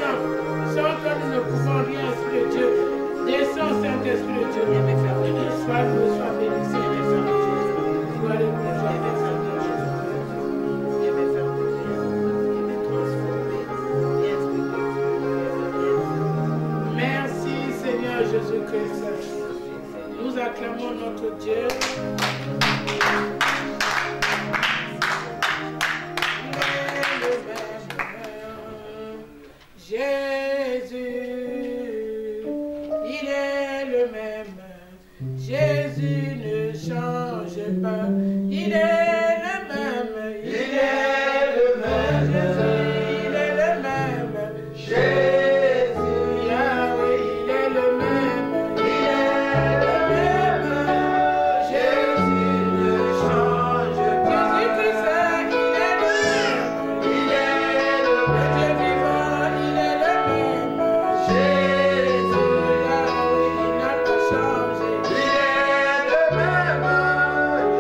puissant. Sans toi, nous ne pouvons rien, Esprit de Dieu. Descends, Saint-Esprit de Dieu. Sois loué, sois béni, Seigneur. Sois le plus Merci, Seigneur Jésus-Christ. Nous acclamons notre Dieu. Jésus, il est le même. Jésus ne change pas. Il est le même. Il est le même. Jésus, il est le même. Jésus, Yahweh, il est le même. Il est le même. Jésus ne change pas. Jésus-Christ, il est le même. Il est le même. Dieu vivant, il est le même. Jésus, Yahweh, il n'a pas changé. Il est le même.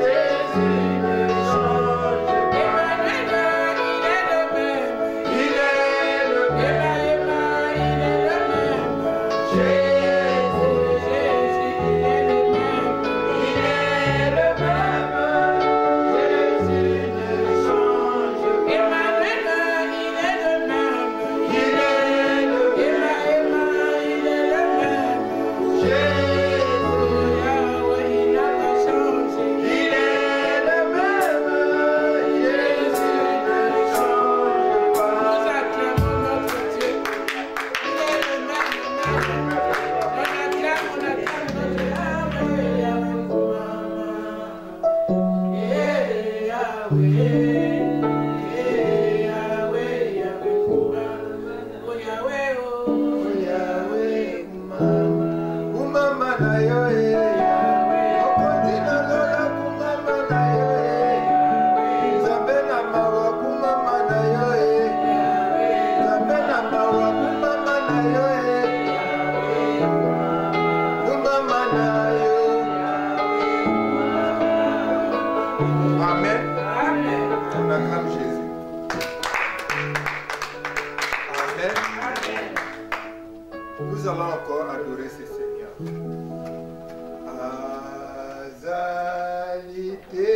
Jésus ne change pas. Emmanuel, il est le même. Il est le même. Emmanuel, il est le même. Jésus, Jésus, il est le même. Il est le même. Jésus ne change pas. Emmanuel, il est le même. Il est le même. Emmanuel, il est le même. Jésus, Yahweh, il n'a pas changé. Il est le même. Jésus ne change pas. Nous acclamons notre Dieu. Il est le même. On acclame notre Yahweh, Amen. Amen. On acclame Jésus. Amen. Nous allons encore adorer ce Seigneur. Azalité,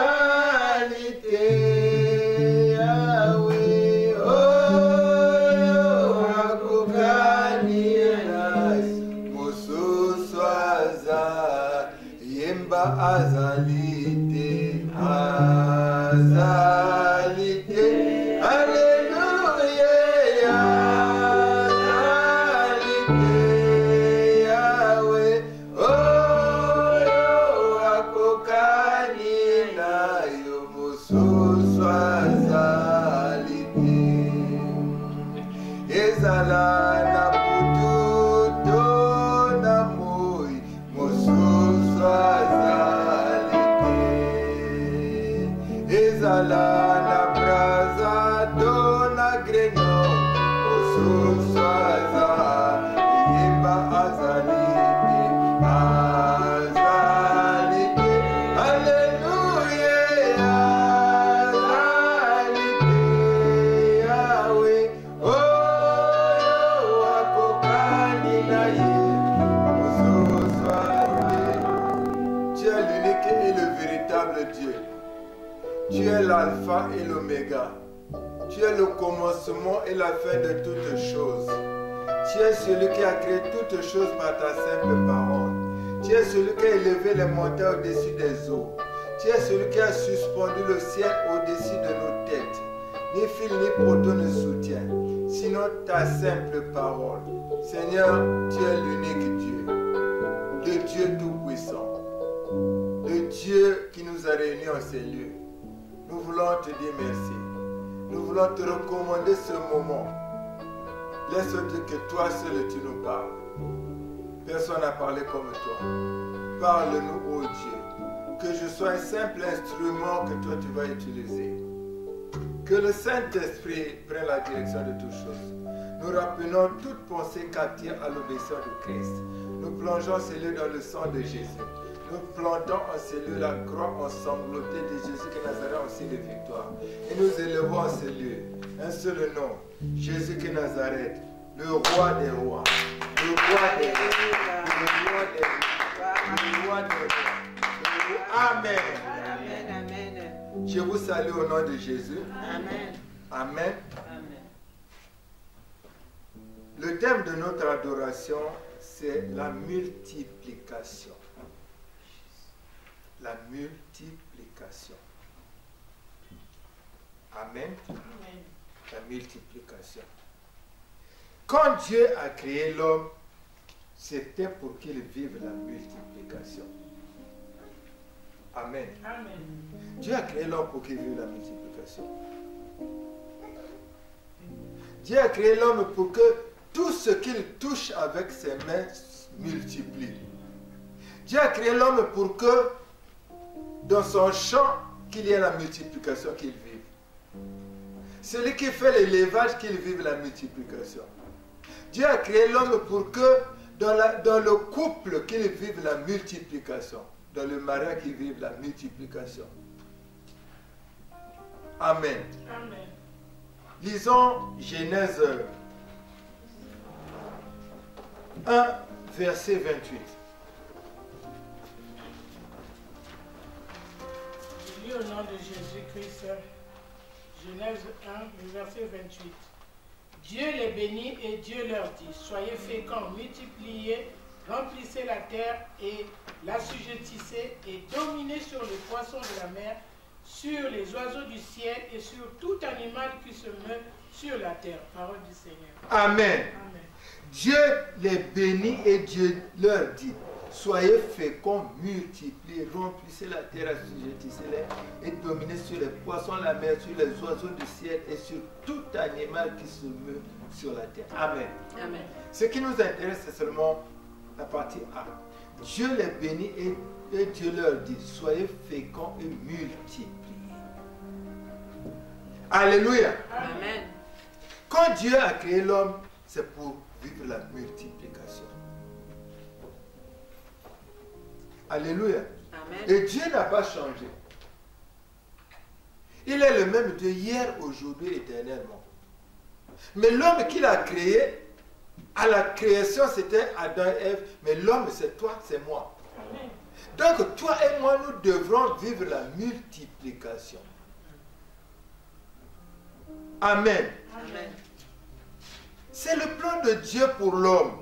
Azalité, Yahweh, oh, akukani nasi, mususu aza, yemba azalité, azalité, alléluia, azalité, Yahweh, oh, akukani nayo, mususu azalité. Ezala na pututo na moi mosusu azalite. Ezala na braza do na greno mosusu azalite. Yemba azalite, azalite. Alléluia, azalite, Yahweh. Oh, akokani na ye, mosusu azalite. Tu es l'unique et le véritable Dieu. Tu es l'alpha et l'oméga. Tu es le commencement et la fin de toutes choses. Tu es celui qui a créé toutes choses par ta simple parole. Tu es celui qui a élevé les montagnes au-dessus des eaux. Tu es celui qui a suspendu le ciel au-dessus de nos têtes. Ni fil ni poteau ne soutient, sinon ta simple parole. Seigneur, tu es l'unique Dieu, le Dieu tout-puissant, le Dieu qui nous a réunis en ces lieux. Nous voulons te dire merci. Nous voulons te recommander ce moment. Laisse-nous que toi seul tu nous parles. Personne n'a parlé comme toi. Parle-nous, ô Dieu. Que je sois un simple instrument que toi tu vas utiliser. Que le Saint-Esprit prenne la direction de toutes choses. Nous rappelons toute pensée captive à l'obéissance de Christ. Nous plongeons ces lieux dans le sang de Jésus. nous plantons en ces lieux la croix ensanglotée de Jésus qui Nazareth en signe de victoire. Et nous élevons en ces lieux un seul nom, Jésus qui Nazareth, le roi des rois, le roi des rois, le roi des rois, le roi des rois. Amen. Amen, amen. Je vous salue au nom de Jésus. Amen. Amen. Amen. Le thème de notre adoration, c'est la multiplication. La multiplication. Amen. La multiplication. Quand Dieu a créé l'homme, c'était pour qu'il vive la multiplication. Amen. Amen. Dieu a créé l'homme pour qu'il vive la multiplication. Dieu a créé l'homme pour que tout ce qu'il touche avec ses mains multiplie. Dieu a créé l'homme pour que dans son champ, qu'il y ait la multiplication, qu'il vive. Celui qui fait l'élevage, qu'il vive la multiplication. Dieu a créé l'homme pour que dans le couple, qu'il vive la multiplication. Dans le mariage, qu'il vive la multiplication. Amen. Amen. Lisons Genèse 1, verset 28. Je lis au nom de Jésus-Christ, Genèse 1, le verset 28. Dieu les bénit et Dieu leur dit, soyez féconds, multipliez, remplissez la terre et l'assujettissez et dominez sur les poissons de la mer, sur les oiseaux du ciel et sur tout animal qui se meut sur la terre. Parole du Seigneur. Amen. Amen. Dieu les bénit et Dieu leur dit, soyez féconds, multipliez, remplissez la terre, assujettissez-les et dominez sur les poissons de la mer, sur les oiseaux du ciel et sur tout animal qui se meut sur la terre. Amen. Amen. Ce qui nous intéresse, c'est seulement la partie A. Dieu les bénit et Dieu leur dit, soyez féconds et multipliez. Alléluia. Amen. Quand Dieu a créé l'homme, c'est pour vivre la multiplication. Alléluia. Amen. Et Dieu n'a pas changé. Il est le même Dieu hier, aujourd'hui, éternellement. Mais l'homme qu'il a créé, à la création, c'était Adam et Ève. Mais l'homme, c'est toi, c'est moi. Amen. Donc, toi et moi, nous devrons vivre la multiplication. Amen. Amen. C'est le plan de Dieu pour l'homme.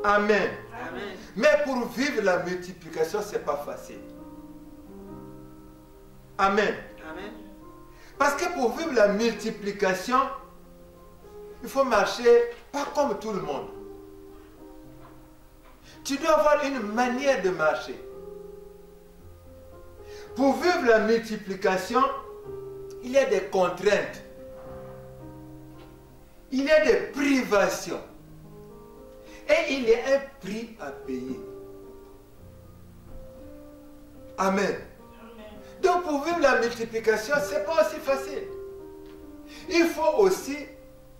Amen. Amen. Mais pour vivre la multiplication, ce n'est pas facile. Amen. Amen. Parce que pour vivre la multiplication, il faut marcher pas comme tout le monde. Tu dois avoir une manière de marcher. Pour vivre la multiplication, il y a des contraintes. Il y a des privations. Et il y a un prix à payer. Amen. Donc pour vivre la multiplication, ce n'est pas aussi facile. Il faut aussi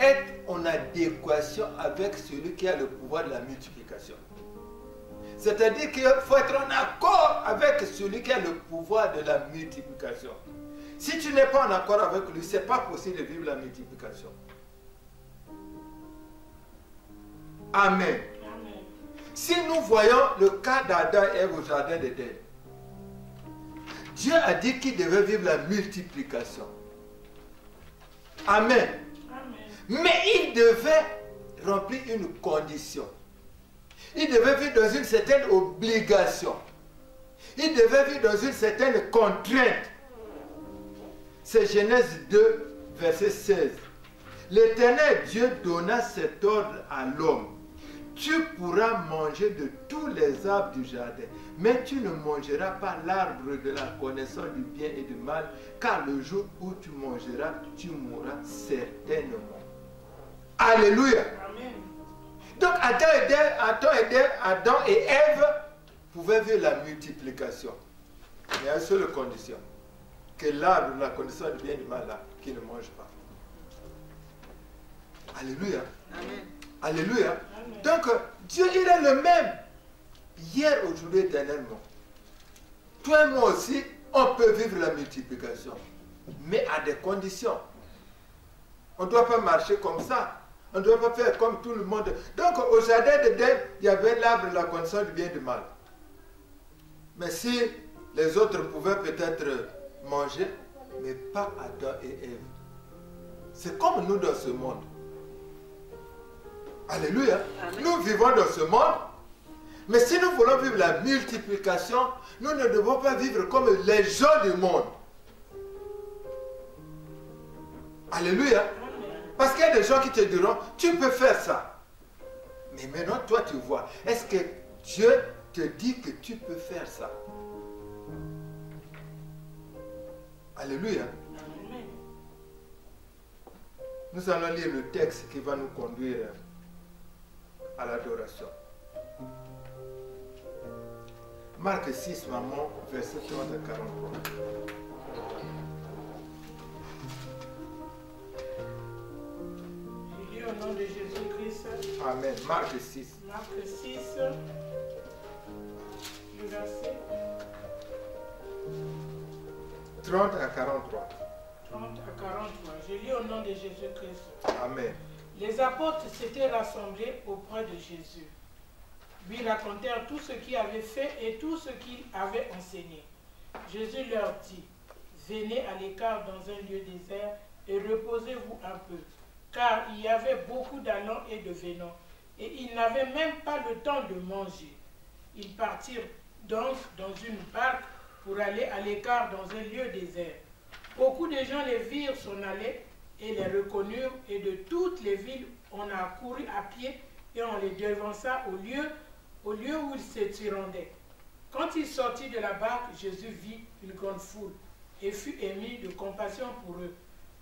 être en adéquation avec celui qui a le pouvoir de la multiplication. C'est-à-dire qu'il faut être en accord avec celui qui a le pouvoir de la multiplication. Si tu n'es pas en accord avec lui, ce n'est pas possible de vivre la multiplication. Amen. Amen. Si nous voyons le cas d'Adam et Ève au jardin d'Éden, Dieu a dit qu'il devait vivre la multiplication. Amen. Amen. Mais il devait remplir une condition. Il devait vivre dans une certaine obligation. Il devait vivre dans une certaine contrainte. C'est Genèse 2, verset 16. L'Éternel Dieu donna cet ordre à l'homme. Tu pourras manger de tous les arbres du jardin, mais tu ne mangeras pas l'arbre de la connaissance du bien et du mal, car le jour où tu mangeras, tu mourras certainement. Alléluia. Amen. Donc Adam et Ève pouvaient vivre la multiplication. Mais à une seule condition, que l'arbre de la connaissance du bien et du mal là, qu'ils ne mangent pas. Alléluia. Amen. Alléluia. Donc, Dieu, il est le même. Hier, aujourd'hui, éternellement. Toi et moi aussi, on peut vivre la multiplication. Mais à des conditions. On ne doit pas marcher comme ça. On ne doit pas faire comme tout le monde. Donc, au jardin d'Éden, il y avait l'arbre de la connaissance du bien et du mal. Mais si les autres pouvaient peut-être manger, mais pas Adam et Ève. C'est comme nous dans ce monde. Alléluia. Amen. Nous vivons dans ce monde. Mais si nous voulons vivre la multiplication, nous ne devons pas vivre comme les gens du monde. Alléluia. Parce qu'il y a des gens qui te diront, tu peux faire ça. Mais maintenant, toi, tu vois, est-ce que Dieu te dit que tu peux faire ça? Alléluia. Nous allons lire le texte qui va nous conduire à l'adoration. Marc 6, maman, verset 30 à 43. Je lis au nom de Jésus-Christ. Amen. Marc 6. Marc 6, le verset 30 à 43. 30 à 43. Je lis au nom de Jésus-Christ. Amen. Les apôtres s'étaient rassemblés auprès de Jésus. Lui racontèrent tout ce qu'il avait fait et tout ce qu'il avait enseigné. Jésus leur dit, venez à l'écart dans un lieu désert et reposez-vous un peu, car il y avait beaucoup d'allants et de venants, et ils n'avaient même pas le temps de manger. Ils partirent donc dans une barque pour aller à l'écart dans un lieu désert. Beaucoup de gens les virent s'en aller et les reconnurent, et de toutes les villes on a couru à pied et on les devança au lieu où ils se rendaient. Quand il sortit de la barque, Jésus vit une grande foule et fut ému de compassion pour eux,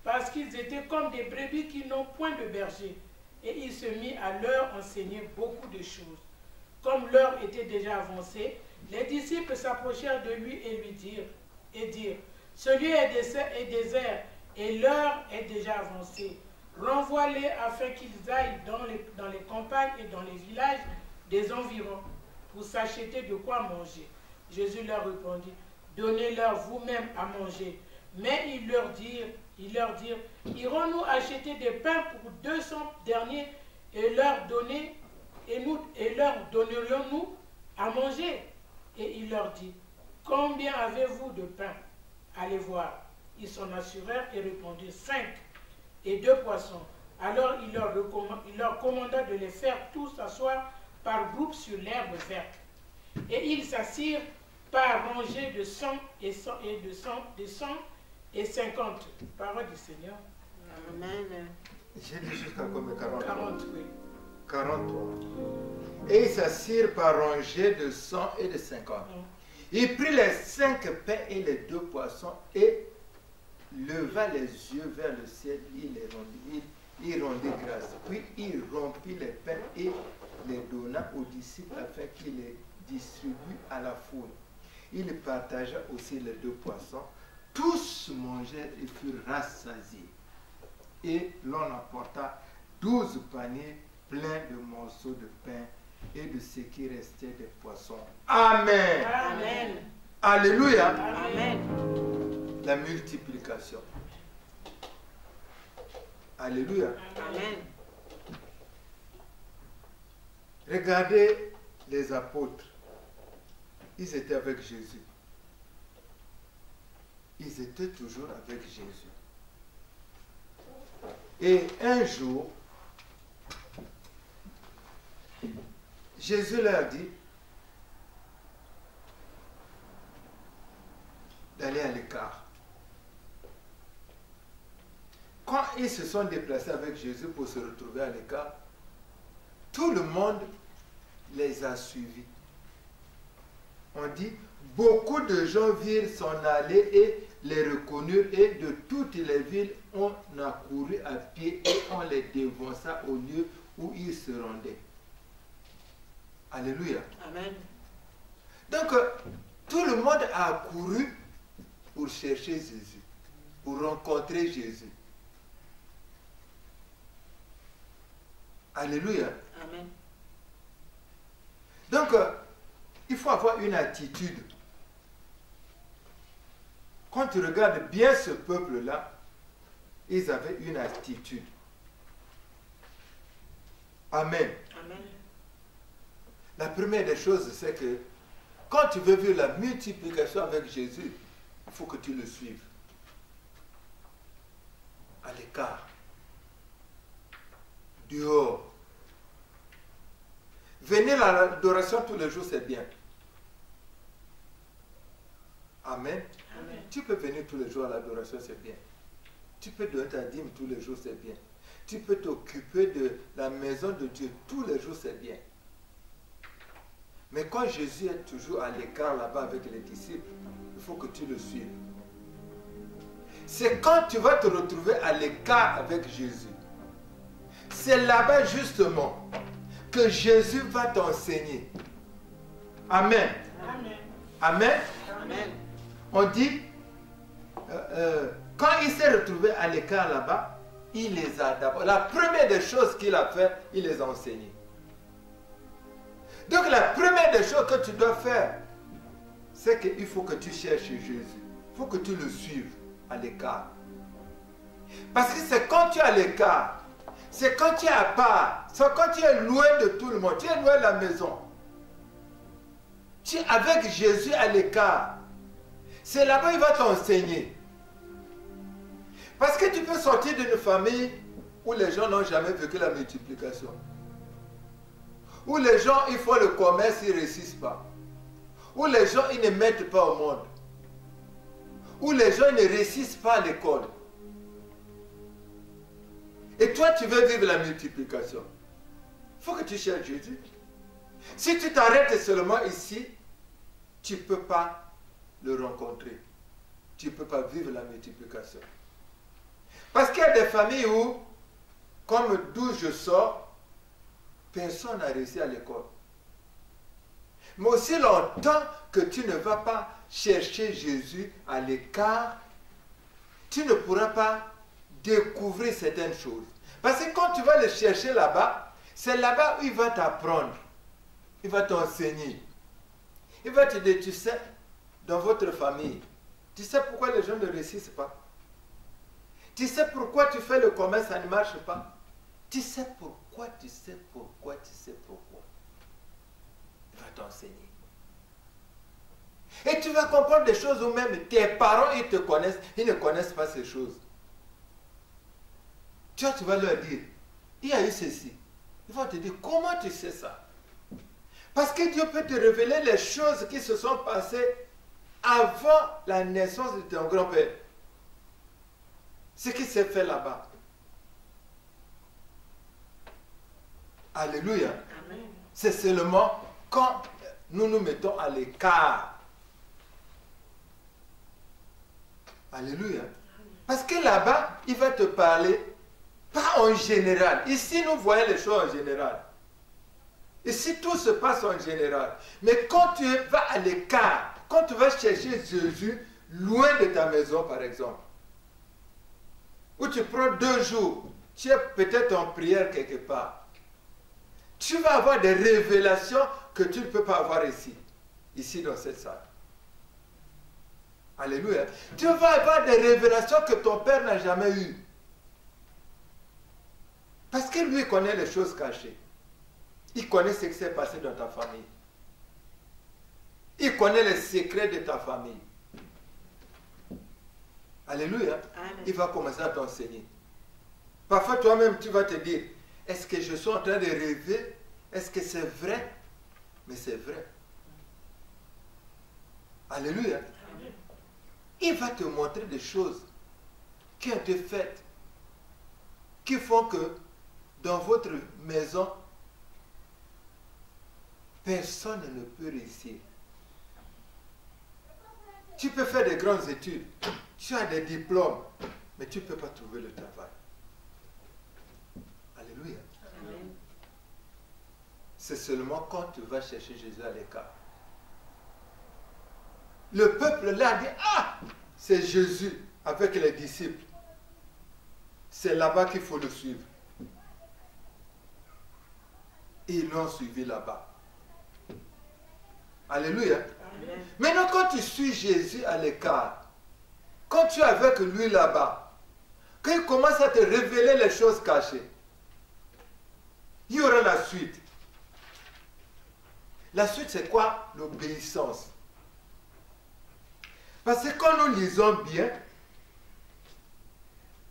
parce qu'ils étaient comme des brebis qui n'ont point de berger, et il se mit à leur enseigner beaucoup de choses. Comme l'heure était déjà avancée, les disciples s'approchèrent de lui et lui dirent, ce lieu est désert et l'heure est déjà avancée. Renvoie-les afin qu'ils aillent dans les campagnes et dans les villages des environs pour s'acheter de quoi manger. Jésus leur répondit, donnez-leur vous-même à manger. Mais ils leur dirent, irons-nous acheter des pains pour 200 derniers et leur donnerions-nous à manger? Et il leur dit, combien avez-vous de pain? Allez voir. Ils s'en assurèrent et répondirent, 5 et 2 poissons. Alors il leur commanda de les faire tous asseoir par groupe sur l'herbe verte. Et ils s'assirent par rangées de 100 et 50. Parole du Seigneur. Amen. J'ai dit jusqu'à combien? 43. 40, oui. 43. Et ils s'assirent par rangées de 100 et de 50. Il prit les 5 pains et les 2 poissons et leva les yeux vers le ciel. Il rendit grâce. Puis il rompit les pains et les donna aux disciples afin qu'ils les distribuent à la foule. Il partagea aussi les 2 poissons. Tous mangèrent et furent rassasiés. Et l'on apporta 12 paniers pleins de morceaux de pain et de ce qui restait des poissons. Amen. Amen. Alléluia. Amen. La multiplication. Alléluia. Amen. Regardez les apôtres. Ils étaient avec Jésus. Ils étaient toujours avec Jésus. Et un jour, Jésus leur dit d'aller à l'écart. Quand ils se sont déplacés avec Jésus pour se retrouver à l'écart, tout le monde les a suivis. On dit, beaucoup de gens virent s'en aller et les reconnurent, et de toutes les villes, on a couru à pied et on les dévança au lieu où ils se rendaient. Alléluia. Amen. Donc, tout le monde a couru pour chercher Jésus, pour rencontrer Jésus. Alléluia. Amen. Donc, il faut avoir une attitude. Quand tu regardes bien ce peuple-là, ils avaient une attitude. Amen. Amen. La première des choses, c'est que quand tu veux vivre la multiplication avec Jésus, il faut que tu le suives. À l'écart. Dehors. Venir à l'adoration tous les jours, c'est bien. Amen. Amen. Tu peux venir tous les jours à l'adoration, c'est bien. Tu peux donner ta dîme tous les jours, c'est bien. Tu peux t'occuper de la maison de Dieu tous les jours, c'est bien. Mais quand Jésus est toujours à l'écart là-bas avec les disciples, il faut que tu le suives. C'est quand tu vas te retrouver à l'écart avec Jésus. C'est là-bas justement que Jésus va t'enseigner. Amen. Amen. Amen. Amen. On dit, quand il s'est retrouvé à l'écart là-bas, il les a d'abord. La première des choses qu'il a fait, il les a enseignés. Donc la première des choses que tu dois faire, c'est qu'il faut que tu cherches Jésus. Il faut que tu le suives à l'écart. Parce que c'est quand tu es à l'écart, c'est quand tu es à part, c'est quand tu es loin de tout le monde, tu es loin de la maison. Tu es avec Jésus à l'écart. C'est là-bas qu'il va t'enseigner. Parce que tu peux sortir d'une famille où les gens n'ont jamais vécu la multiplication. Où les gens, ils font le commerce, ils ne réussissent pas. Où les gens, ils ne mettent pas au monde. Où les gens ne réussissent pas à l'école. Et toi, tu veux vivre la multiplication. Il faut que tu cherches Jésus. Si tu t'arrêtes seulement ici, tu ne peux pas le rencontrer. Tu ne peux pas vivre la multiplication. Parce qu'il y a des familles où, comme d'où je sors, personne n'a réussi à l'école. Mais aussi longtemps que tu ne vas pas chercher Jésus à l'écart, tu ne pourras pas découvrir certaines choses. Parce que quand tu vas le chercher là-bas, c'est là-bas où il va t'apprendre. Il va t'enseigner. Il va te dire, tu sais, dans votre famille, tu sais pourquoi les gens ne réussissent pas? Tu sais pourquoi tu fais le commerce, ça ne marche pas? Tu sais pourquoi, tu sais pourquoi, tu sais pourquoi. Il va t'enseigner. Et tu vas comprendre des choses où même tes parents, ils te connaissent, ils ne connaissent pas ces choses. Tu vas leur dire, il y a eu ceci. Ils vont te dire, comment tu sais ça? Parce que Dieu peut te révéler les choses qui se sont passées avant la naissance de ton grand-père. Ce qui s'est fait là-bas. Alléluia. Amen. C'est seulement quand nous nous mettons à l'écart. Alléluia. Parce que là-bas, il va te parler, pas en général. Ici, nous voyons les choses en général. Ici, tout se passe en général. Mais quand tu vas à l'écart, quand tu vas chercher Jésus loin de ta maison, par exemple, où tu prends 2 jours, tu es peut-être en prière quelque part, tu vas avoir des révélations que tu ne peux pas avoir ici dans cette salle. Alléluia. Tu vas avoir des révélations que ton père n'a jamais eues. Parce que lui connaît les choses cachées. Il connaît ce qui s'est passé dans ta famille. Il connaît les secrets de ta famille. Alléluia. Amen. Il va commencer à t'enseigner. Parfois, toi-même, tu vas te dire, est-ce que je suis en train de rêver? Est-ce que c'est vrai? Mais c'est vrai. Alléluia. Amen. Il va te montrer des choses qui ont été faites, qui font que dans votre maison, personne ne peut réussir. Tu peux faire des grandes études, tu as des diplômes, mais tu ne peux pas trouver le travail. Alléluia. Amen. C'est seulement quand tu vas chercher Jésus à l'écart. Le peuple là dit, ah, c'est Jésus avec les disciples. C'est là-bas qu'il faut le suivre. Et ils l'ont suivi là-bas. Alléluia. Amen. Maintenant, quand tu suis Jésus à l'écart, quand tu es avec lui là-bas, quand il commence à te révéler les choses cachées, il y aura la suite. La suite, c'est quoi? L'obéissance. Parce que quand nous lisons bien,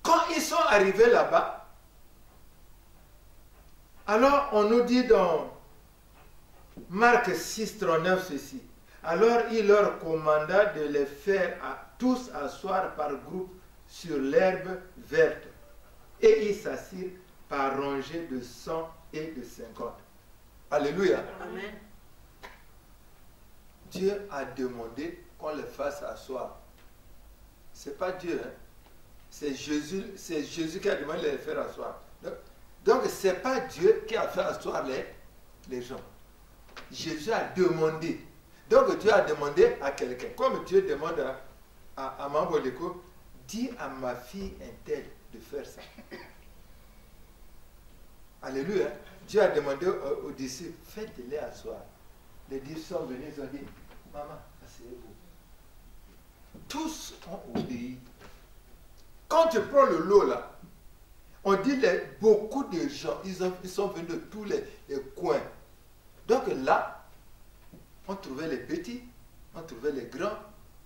quand ils sont arrivés là-bas, alors on nous dit dans Marc 6, 39 ceci. Alors il leur commanda de les faire tous asseoir par groupe sur l'herbe verte. Et ils s'assirent par rangées de 100 et de 50. Alléluia. Amen. Dieu a demandé qu'on les fasse asseoir. Ce n'est pas Dieu, hein? C'est Jésus qui a demandé de les faire asseoir. Donc ce n'est pas Dieu qui a fait asseoir les gens. Jésus a demandé. Donc Dieu a demandé à quelqu'un. Comme Dieu demande à Mamboleko, dis à ma fille un tel de faire ça. Alléluia. Dieu a demandé aux disciples, faites-les asseoir. Les disciples sont venus, ils ont dit, maman, asseyez-vous. Tous ont obéi. Quand tu prends le lot là, on dit beaucoup de gens, ils sont venus de tous les coins. Donc là, on trouvait les petits, on trouvait les grands,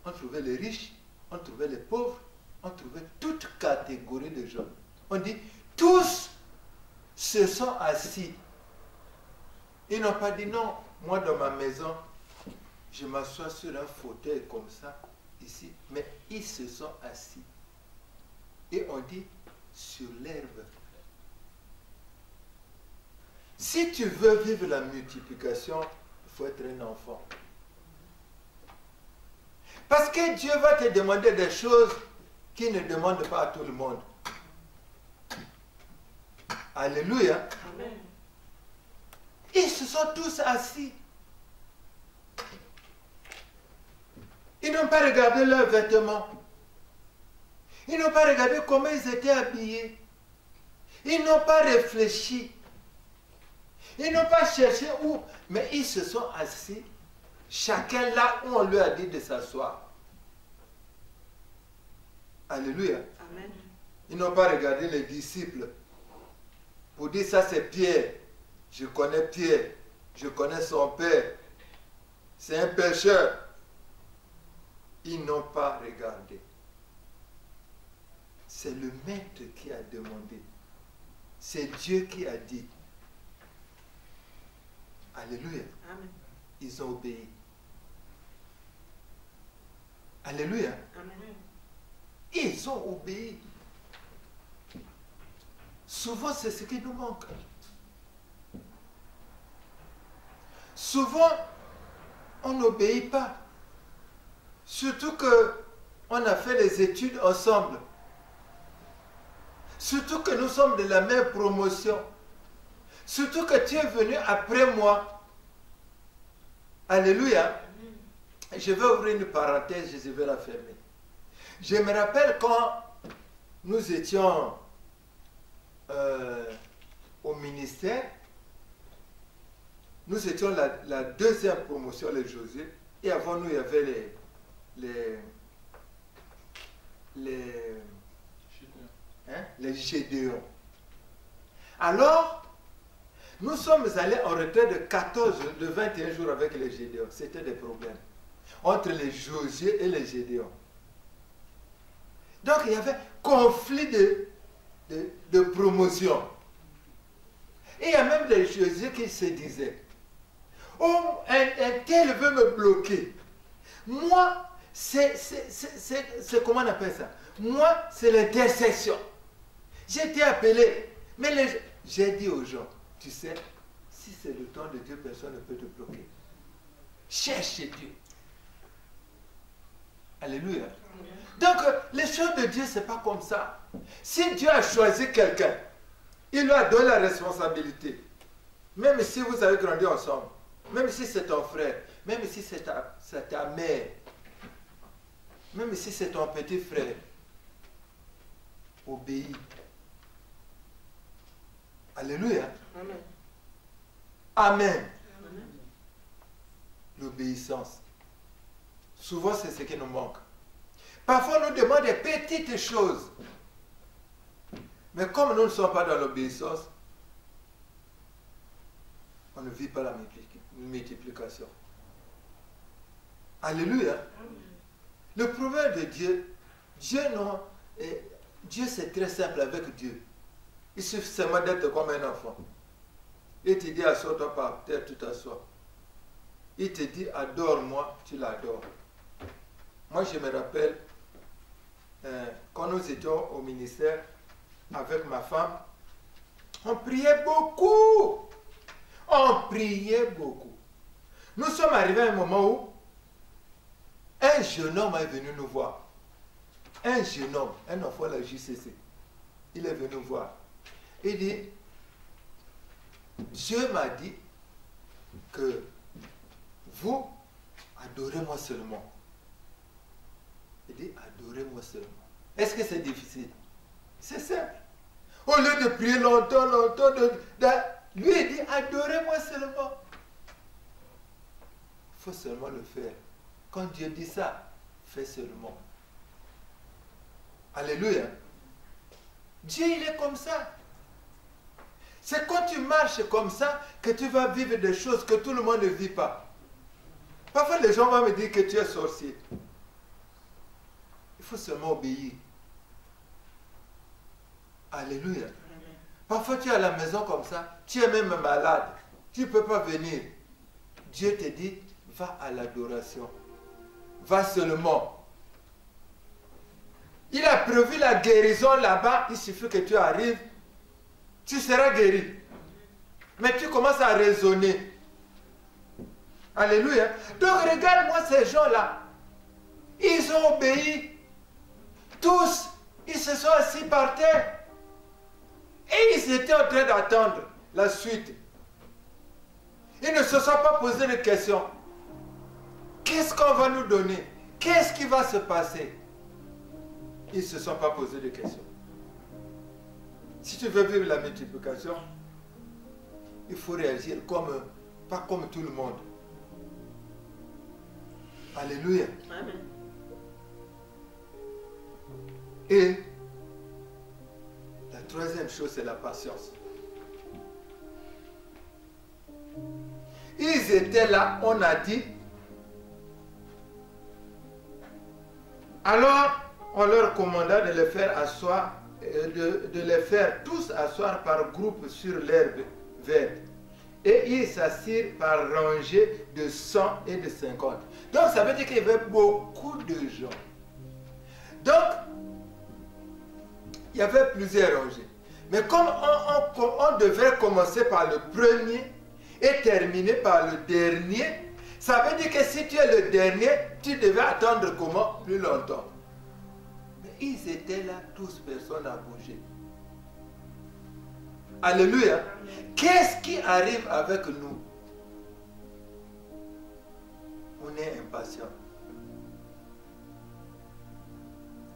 on trouvait les riches, on trouvait les pauvres, on trouvait toute catégorie de gens. On dit, tous se sont assis. Ils n'ont pas dit non, moi dans ma maison, je m'assois sur un fauteuil comme ça, ici. Mais ils se sont assis. Et on dit, sur l'herbe. Si tu veux vivre la multiplication, il faut être un enfant. Parce que Dieu va te demander des choses qu'il ne demande pas à tout le monde. Alléluia. Amen. Ils se sont tous assis. Ils n'ont pas regardé leurs vêtements. Ils n'ont pas regardé comment ils étaient habillés. Ils n'ont pas réfléchi. Ils n'ont pas cherché où. Mais ils se sont assis, chacun là où on lui a dit de s'asseoir. Alléluia. Amen. Ils n'ont pas regardé les disciples pour dire ça c'est Pierre. Je connais Pierre. Je connais son père. C'est un pécheur. Ils n'ont pas regardé. C'est le maître qui a demandé. C'est Dieu qui a dit. Alléluia. Amen. Ils ont obéi. Alléluia. Amen. Ils ont obéi. Souvent, c'est ce qui nous manque. Souvent, on n'obéit pas. Surtout qu'on a fait les études ensemble. Surtout que nous sommes de la même promotion. Surtout que tu es venu après moi. Alléluia. Je vais ouvrir une parenthèse, je vais la fermer. Je me rappelle quand nous étions au ministère, nous étions la deuxième promotion, les Josué, et avant nous, il y avait les Gédéons. Alors, nous sommes allés en retrait de 21 jours avec les Gédéons. C'était des problèmes entre les Josué et les Gédéons. Donc, il y avait conflit de promotion. Et il y a même des Josué qui se disaient, oh, un tel veut me bloquer. Moi, c'est comment on appelle ça? Moi, c'est l'intercession. J'ai été appelé. Mais j'ai dit aux gens, tu sais, si c'est le temps de Dieu, personne ne peut te bloquer. Cherche Dieu. Alléluia. Donc, les choses de Dieu, ce n'est pas comme ça. Si Dieu a choisi quelqu'un, il lui a donné la responsabilité. Même si vous avez grandi ensemble, même si c'est ton frère, même si c'est ta mère, même si c'est ton petit frère, obéis. Alléluia. Amen. Amen. L'obéissance. Souvent, c'est ce qui nous manque. Parfois, on nous demande des petites choses. Mais comme nous ne sommes pas dans l'obéissance, on ne vit pas la multiplication. Alléluia. Le problème de Dieu, Dieu c'est très simple avec Dieu. Il suffit seulement d'être comme un enfant. Il te dit assois-toi par terre, tu t'assois. Il te dit adore-moi, tu l'adores. Moi je me rappelle, quand nous étions au ministère avec ma femme, on priait beaucoup. On priait beaucoup. Nous sommes arrivés à un moment où un jeune homme est venu nous voir. Un jeune homme, un enfant de la JCC. Il est venu nous voir. Il dit, Dieu m'a dit que vous adorez-moi seulement. Il dit, adorez-moi seulement. Est-ce que c'est difficile? C'est simple. Au lieu de prier longtemps, lui il dit, adorez-moi seulement. Il faut seulement le faire. Quand Dieu dit ça, fais seulement. Alléluia. Dieu, il est comme ça. C'est quand tu marches comme ça que tu vas vivre des choses que tout le monde ne vit pas. Parfois, les gens vont me dire que tu es sorcier. Il faut seulement obéir. Alléluia. Parfois, tu es à la maison comme ça, tu es même malade, tu ne peux pas venir. Dieu te dit, va à l'adoration. Va seulement. Il a prévu la guérison là-bas, il suffit que tu arrives, tu seras guéri. Mais tu commences à raisonner. Alléluia. Donc regarde-moi ces gens-là. Ils ont obéi. Tous, ils se sont assis par terre. Et ils étaient en train d'attendre la suite. Ils ne se sont pas posé de questions. Qu'est-ce qu'on va nous donner? Qu'est-ce qui va se passer? Ils ne se sont pas posé de questions. Si tu veux vivre la multiplication, il faut réagir pas comme tout le monde. Alléluia. Amen. Et la troisième chose, c'est la patience. Ils étaient là, on a dit. Alors, on leur commanda de les faire asseoir, de les faire tous asseoir par groupe sur l'herbe verte. Et ils s'assirent par rangées de 100 et de 50. Donc, ça veut dire qu'il y avait beaucoup de gens. Donc, il y avait plusieurs rangées. Mais comme on devait commencer par le premier et terminer par le dernier, ça veut dire que si tu es le dernier, tu devais attendre comment? Plus longtemps. Mais ils étaient là, tous, personne n'a bougé. Alléluia. Qu'est-ce qui arrive avec nous? On est impatient.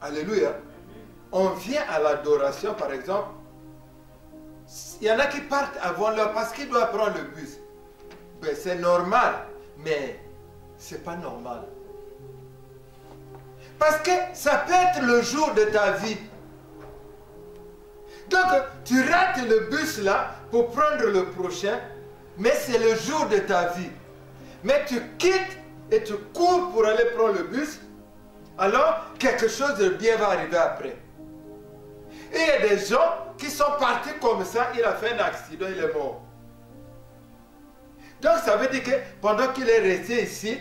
Alléluia. On vient à l'adoration, par exemple. Il y en a qui partent avant l'heure parce qu'ils doivent prendre le bus. Ben, c'est normal, mais c'est pas normal. Parce que ça peut être le jour de ta vie. Donc, tu rates le bus là pour prendre le prochain, mais c'est le jour de ta vie. Mais tu quittes et tu cours pour aller prendre le bus, alors quelque chose de bien va arriver après. Et il y a des gens qui sont partis comme ça, il a fait un accident, il est mort. Donc ça veut dire que pendant qu'il est resté ici,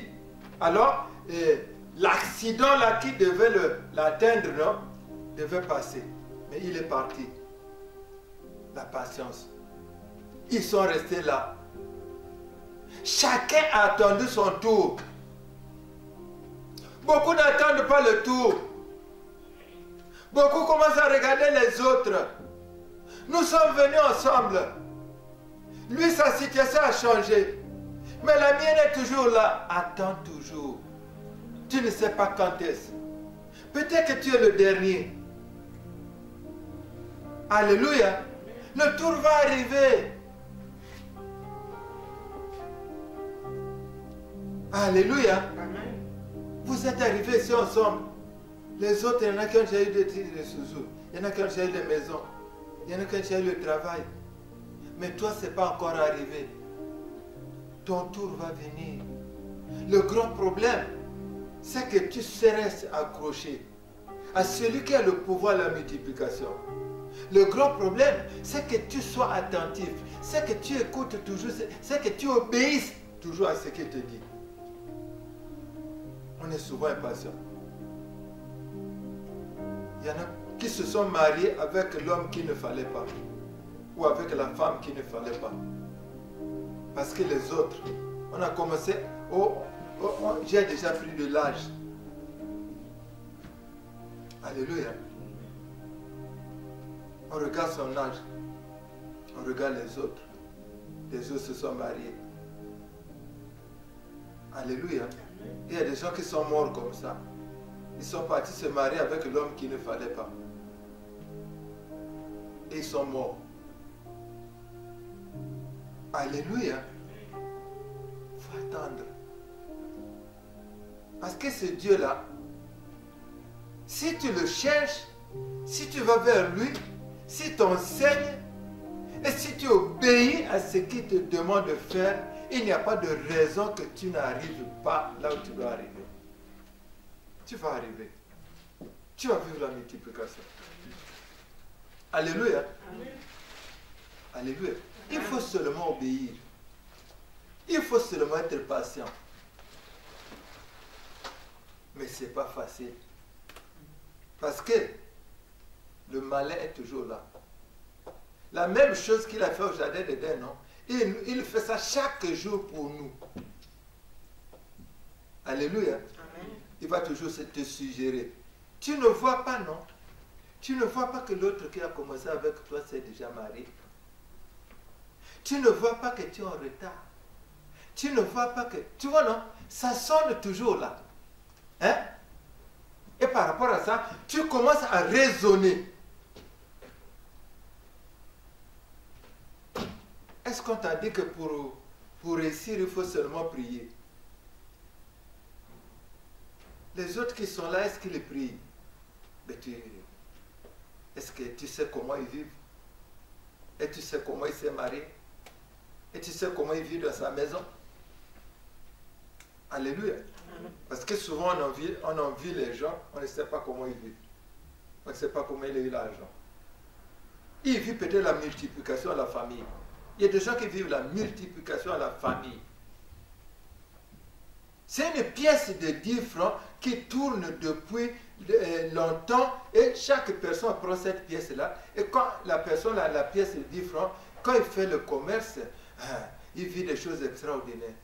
alors l'accident là qui devait l'atteindre, non, devait passer. Mais il est parti. La patience. Ils sont restés là. Chacun a attendu son tour. Beaucoup n'attendent pas le tour. Beaucoup commencent à regarder les autres. Nous sommes venus ensemble. Lui, sa situation a changé. Mais la mienne est toujours là. Attends toujours. Tu ne sais pas quand est-ce. Peut-être que tu es le dernier. Alléluia. Le tour va arriver. Alléluia. Amen. Vous êtes arrivés ici ensemble. Les autres, il y en a qui ont déjà eu des titres de séjour. Il y en a qui ont déjà eu des maisons. Il y en a qui ont déjà eu le travail. Mais toi, ce n'est pas encore arrivé. Ton tour va venir. Le grand problème, c'est que tu serais accroché à celui qui a le pouvoir de la multiplication. Le grand problème, c'est que tu sois attentif, c'est que tu écoutes toujours, c'est que tu obéisses toujours à ce qu'il te dit. On est souvent impatient. Il y en a qui se sont mariés avec l'homme qu'il ne fallait pas, ou avec la femme qu'il ne fallait pas. Parce que les autres, on a commencé, j'ai déjà pris de l'âge. Alléluia. On regarde son âge. On regarde les autres. Les autres se sont mariés. Alléluia. Il y a des gens qui sont morts comme ça. Ils sont partis se marier avec l'homme qu'il ne fallait pas. Et ils sont morts. Alléluia. Il faut attendre. Parce que ce Dieu-là, si tu le cherches, si tu vas vers lui, si tu enseignes, et si tu obéis à ce qu'il te demande de faire, il n'y a pas de raison que tu n'arrives pas là où tu dois arriver. Tu vas arriver. Tu vas vivre la multiplication. Alléluia. Amen. Alléluia. Il faut seulement obéir. Il faut seulement être patient. Mais ce n'est pas facile. Parce que le malin est toujours là. La même chose qu'il a fait au jardin d'Éden, non? Il fait ça chaque jour pour nous. Alléluia. Amen. Il va toujours te suggérer. Tu ne vois pas, non? Tu ne vois pas que l'autre qui a commencé avec toi s'est déjà marié. Tu ne vois pas que tu es en retard. Tu ne vois pas que... Tu vois, non? Ça sonne toujours là. Hein? Et par rapport à ça, tu commences à raisonner. Est-ce qu'on t'a dit que pour réussir, il faut seulement prier? Les autres qui sont là, est-ce qu'ils prient? Est-ce que tu sais comment ils vivent? Et tu sais comment ils se marient? Et tu sais comment ils vivent dans sa maison? Alléluia. Parce que souvent on envie les gens, on ne sait pas comment ils vivent. On ne sait pas comment ils ont eu l'argent. Ils vivent peut-être la multiplication à la famille. Il y a des gens qui vivent la multiplication à la famille. C'est une pièce de 10 francs qui tourne depuis longtemps et chaque personne prend cette pièce-là. Et quand la personne a la pièce de 10 francs, quand il fait le commerce, il vit des choses extraordinaires.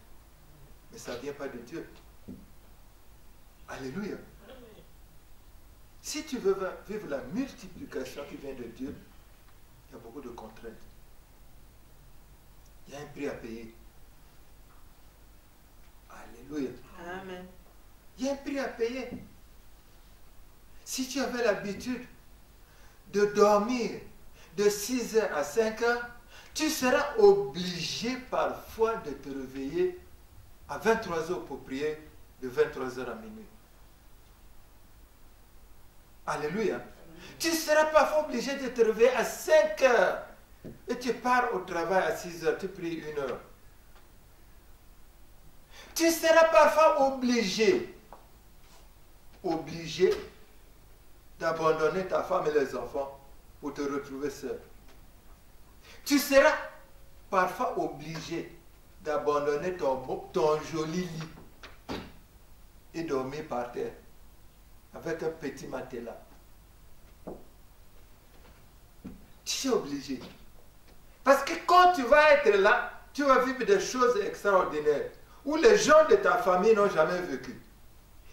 Mais ça ne vient pas de Dieu. Alléluia. Si tu veux vivre la multiplication qui vient de Dieu, il y a beaucoup de contraintes. Il y a un prix à payer. Alléluia. Amen. Il y a un prix à payer. Si tu avais l'habitude de dormir de 6 heures à 5 heures, tu seras obligé parfois de te réveiller à 23 heures pour prier de 23 heures à minuit. Alléluia. Tu seras parfois obligé de te réveiller à 5 heures et tu pars au travail à 6 heures, tu pries 1 heure. Tu seras parfois obligé d'abandonner ta femme et les enfants pour te retrouver seul. Tu seras parfois obligé d'abandonner ton joli lit et dormir par terre avec un petit matelas. Tu es obligé. Parce que quand tu vas être là, tu vas vivre des choses extraordinaires où les gens de ta famille n'ont jamais vécu.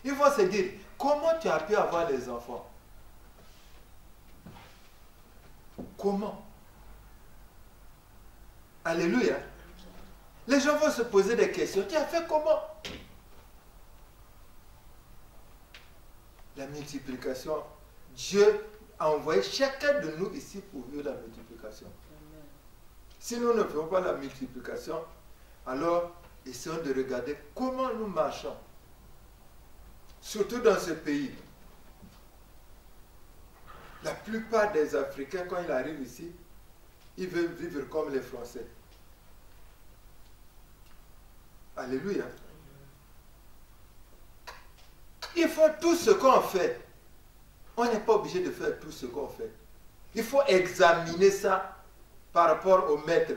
Ils vont se dire, comment tu as pu avoir des enfants? Comment? Alléluia. Les gens vont se poser des questions. Tu as fait comment? La multiplication. Dieu a envoyé chacun de nous ici pour vivre la multiplication. Si nous ne faisons pas la multiplication, alors essayons de regarder comment nous marchons. Surtout dans ce pays. La plupart des Africains, quand ils arrivent ici, ils veulent vivre comme les Français. Alléluia. Il faut tout ce qu'on fait. On n'est pas obligé de faire tout ce qu'on fait. Il faut examiner ça par rapport au maître.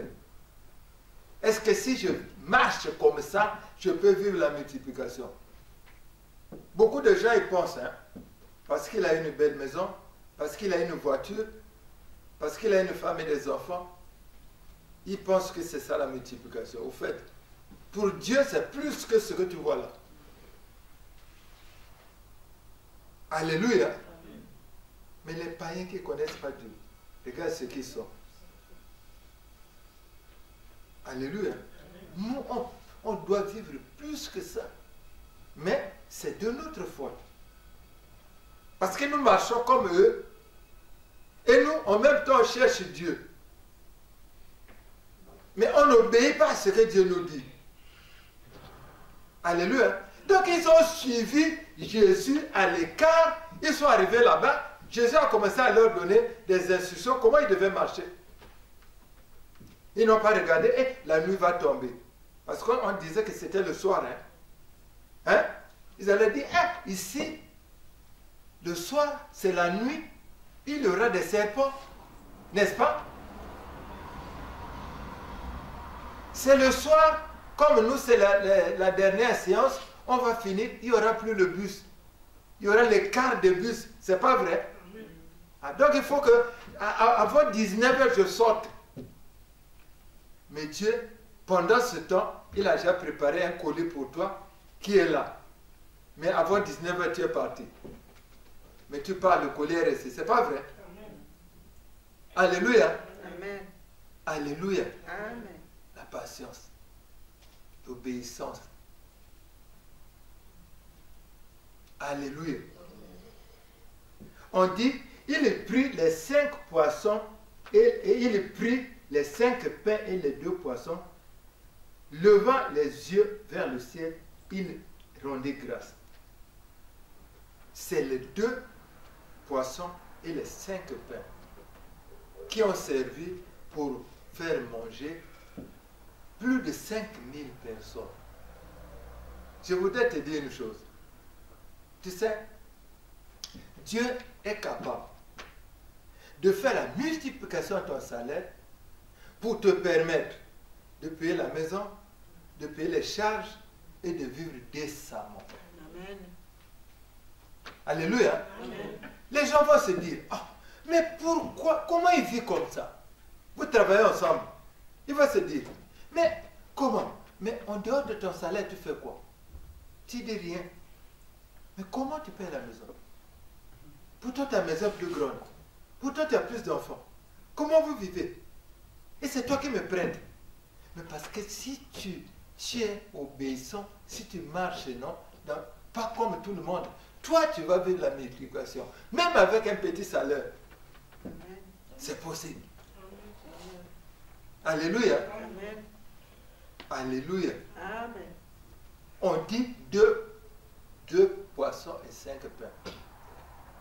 Est-ce que si je marche comme ça, je peux vivre la multiplication? Beaucoup de gens y pensent, hein, parce qu'il a une belle maison, parce qu'il a une voiture, parce qu'il a une femme et des enfants, ils pensent que c'est ça la multiplication. Au fait, pour Dieu, c'est plus que ce que tu vois là. Alléluia. Mais les païens qui ne connaissent pas Dieu, regarde ce qu'ils sont. Alléluia. Nous, on doit vivre plus que ça. Mais c'est de notre faute. Parce que nous marchons comme eux. Et nous, en même temps, on cherche Dieu. Mais on n'obéit pas à ce que Dieu nous dit. Alléluia. Donc ils ont suivi Jésus à l'écart. Ils sont arrivés là-bas. Jésus a commencé à leur donner des instructions, comment ils devaient marcher. Ils n'ont pas regardé, et la nuit va tomber. Parce qu'on disait que c'était le soir. Hein? Ils allaient dire, ici, le soir, c'est la nuit, il y aura des serpents. N'est-ce pas? C'est le soir, comme nous, c'est la dernière séance, on va finir, il n'y aura plus le bus. Il y aura les quarts de bus. C'est pas vrai? Donc il faut que, avant 19h, je sorte. Mais Dieu, pendant ce temps, il a déjà préparé un colis pour toi qui est là. Mais avant 19h, tu es parti. Mais tu parles, le colis est resté. C'est pas vrai? Amen. Alléluia. Amen. Alléluia. Amen. La patience, l'obéissance. Alléluia. On dit, il prit les 5 poissons et il prit les 5 pains et les 2 poissons. Levant les yeux vers le ciel, il rendit grâce. C'est les 2 poissons et les 5 pains qui ont servi pour faire manger plus de 5000 personnes. Je voudrais te dire une chose. Tu sais, Dieu est capable de faire la multiplication de ton salaire pour te permettre de payer la maison, de payer les charges et de vivre décemment. Amen. Alléluia. Amen. Les gens vont se dire, mais pourquoi, comment il vit comme ça? Vous travaillez ensemble. Il va se dire, mais comment? Mais en dehors de ton salaire, tu fais quoi? Tu dis rien. Mais comment tu payes la maison? Pourtant, ta maison est plus grande. Pourtant, tu as plus d'enfants. Comment vous vivez? Et c'est toi qui me prêtes. Mais parce que si tu es obéissant, si tu marches, non, pas comme tout le monde, toi, tu vas vivre la multiplication. Même avec un petit salaire. C'est possible. Alléluia. Amen. Alléluia. Amen. On dit 2 poissons et 5 pains.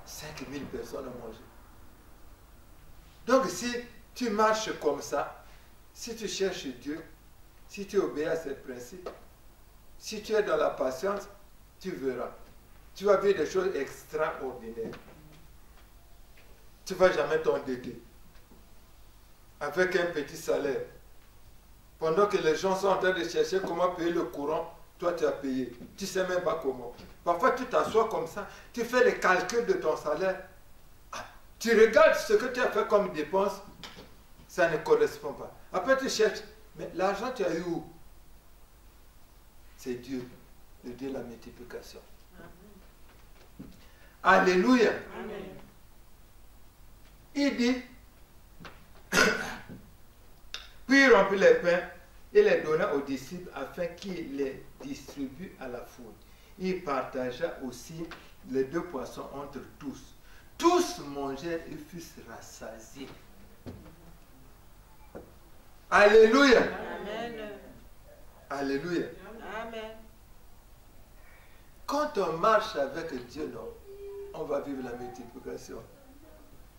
5000 personnes ont mangé. Donc si tu marches comme ça, si tu cherches Dieu, si tu obéis à ses principes, si tu es dans la patience, tu verras. Tu vas vivre des choses extraordinaires. Tu ne vas jamais t'endetter. Avec un petit salaire. Pendant que les gens sont en train de chercher comment payer le courant, toi tu as payé. Tu ne sais même pas comment. Parfois tu t'assois comme ça, tu fais les calculs de ton salaire. Tu regardes ce que tu as fait comme dépense, ça ne correspond pas. Après tu cherches, mais l'argent tu as eu où? C'est Dieu, le Dieu de la multiplication. Amen. Alléluia. Amen. Il dit, puis il remplit les pains et les donna aux disciples afin qu'ils les distribuent à la foule. Il partagea aussi les 2 poissons entre tous. Tous mangèrent et furent rassasiés. Alléluia. Amen. Alléluia. Amen. Quand on marche avec Dieu, non, on va vivre la multiplication.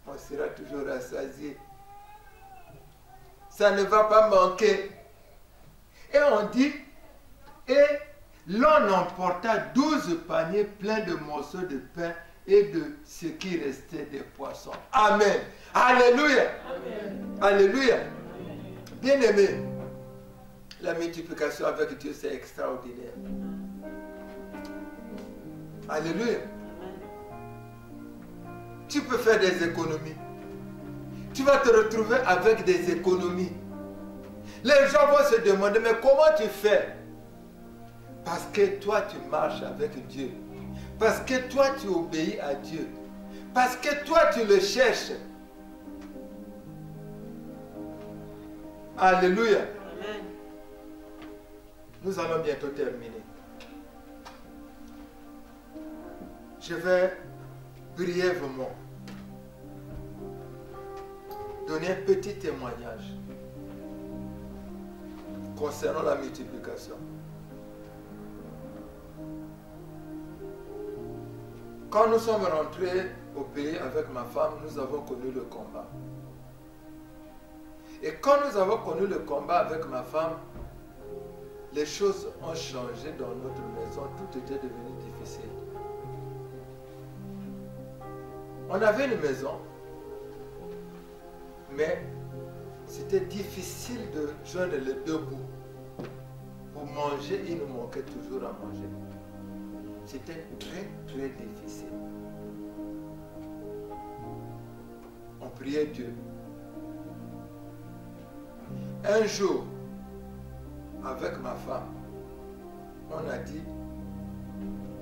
On sera toujours rassasié. Ça ne va pas manquer. Et on dit, et l'on emporta 12 paniers pleins de morceaux de pain et de ce qui restait des poissons. Amen. Alléluia. Amen. Alléluia. Bien-aimé, la multiplication avec Dieu, c'est extraordinaire. Alléluia. Tu peux faire des économies. Tu vas te retrouver avec des économies. Les gens vont se demander, mais comment tu fais? Parce que toi, tu marches avec Dieu. Parce que toi, tu obéis à Dieu. Parce que toi, tu le cherches. Alléluia. Amen. Nous allons bientôt terminer. Je vais brièvement donner un petit témoignage concernant la multiplication. Quand nous sommes rentrés au pays avec ma femme, nous avons connu le combat. Et quand nous avons connu le combat avec ma femme, les choses ont changé dans notre maison, tout était devenu difficile. On avait une maison, mais c'était difficile de joindre les deux bouts. Pour manger, il nous manquait toujours à manger. C'était très, très difficile. On priait Dieu. Un jour, avec ma femme, on a dit,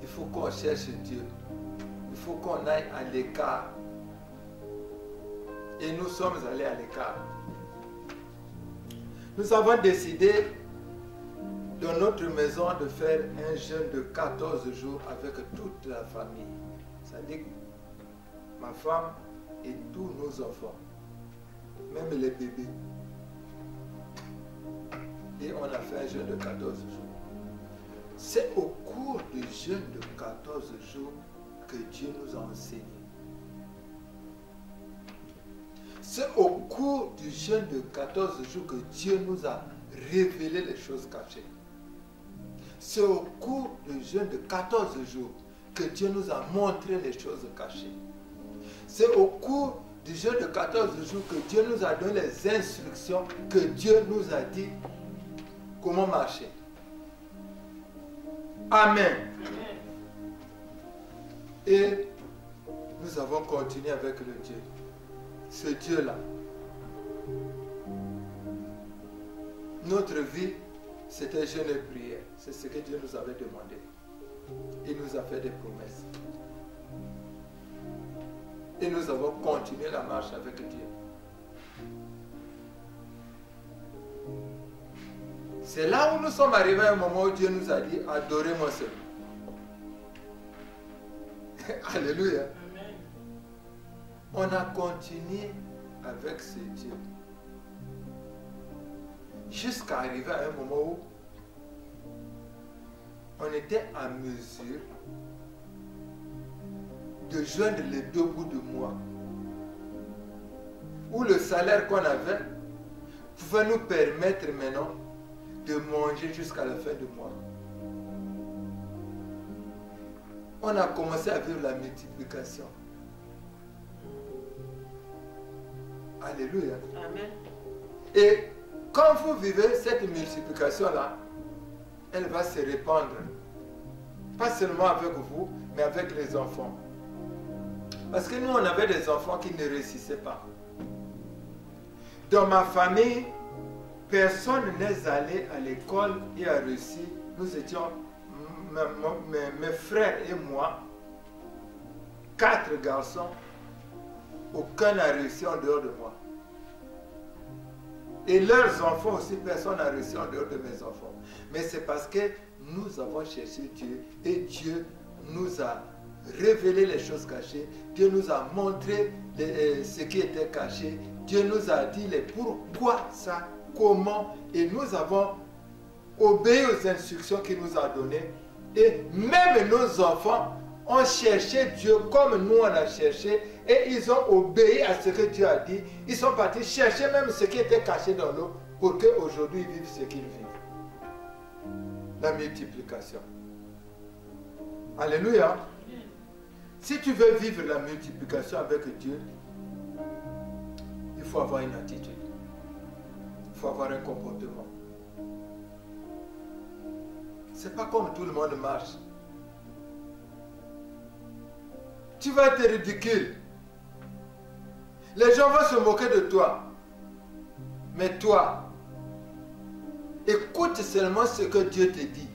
il faut qu'on cherche Dieu. Il faut qu'on aille à l'écart. Et nous sommes allés à l'écart. Nous avons décidé dans notre maison de faire un jeûne de 14 jours avec toute la famille. C'est-à-dire ma femme et tous nos enfants, même les bébés. Et on a fait un jeûne de 14 jours. C'est au cours du jeûne de 14 jours que Dieu nous a enseigné. C'est au cours du jeûne de 14 jours que Dieu nous a révélé les choses cachées. C'est au cours du jeûne de 14 jours que Dieu nous a montré les choses cachées. C'est au cours du jeûne de 14 jours que Dieu nous a donné les instructions, que Dieu nous a dit comment marcher. Amen. Et nous avons continué avec le Dieu. Ce Dieu-là. Notre vie, c'était jeûne et prière. C'est ce que Dieu nous avait demandé. Il nous a fait des promesses. Et nous avons continué la marche avec Dieu. C'est là où nous sommes arrivés à un moment où Dieu nous a dit, adorez-moi seul. Alléluia. On a continué avec ce Dieu. Jusqu'à arriver à un moment où on était en mesure de joindre les deux bouts du mois. Où le salaire qu'on avait pouvait nous permettre maintenant de manger jusqu'à la fin du mois. On a commencé à vivre la multiplication. Alléluia. Amen. Et quand vous vivez cette multiplication-là, elle va se répandre. Pas seulement avec vous, mais avec les enfants. Parce que nous, on avait des enfants qui ne réussissaient pas. Dans ma famille, personne n'est allé à l'école et a réussi. Nous étions, mes frères et moi, 4 garçons, aucun n'a réussi en dehors de moi. Et leurs enfants aussi, personne n'a réussi en dehors de mes enfants. Mais c'est parce que nous avons cherché Dieu et Dieu nous a révélé les choses cachées. Dieu nous a montré ce qui était caché. Dieu nous a dit les pourquoi ça, comment. Et nous avons obéi aux instructions qu'il nous a données. Et même nos enfants ont cherché Dieu comme nous on a cherché. Et ils ont obéi à ce que Dieu a dit. Ils sont partis chercher même ce qui était caché dans l'eau pour qu'aujourd'hui ils vivent ce qu'ils vivent. La multiplication. Alléluia. Si tu veux vivre la multiplication avec Dieu, il faut avoir une attitude. Il faut avoir un comportement. C'est pas comme tout le monde marche. Tu vas être ridicule. Les gens vont se moquer de toi. Mais toi, écoute seulement ce que Dieu te dit.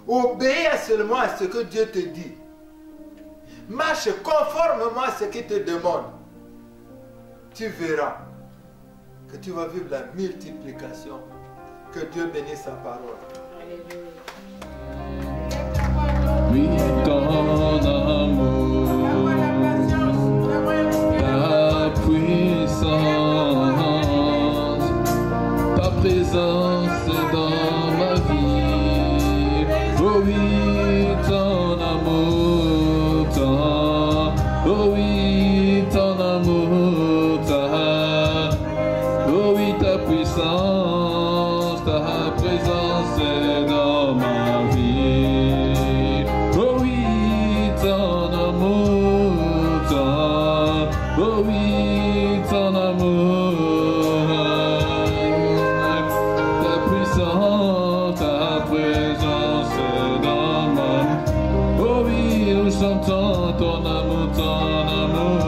Obéis seulement à ce que Dieu te dit. Marche conformément à ce qu'il te demande. Tu verras que tu vas vivre la multiplication. Que Dieu bénisse sa parole. Oui, ton amour, ta puissance, ta présence dans ma vie. Oh oui, ton amour, oh oui, ton amour, oh oui, ta puissance, ta présence dans ma vie. Oh oui, ton amour, oh oui, ton amour, ta puissance, ta présence dans ma vie. Oh oui, nous chantons ton amour, ton amour,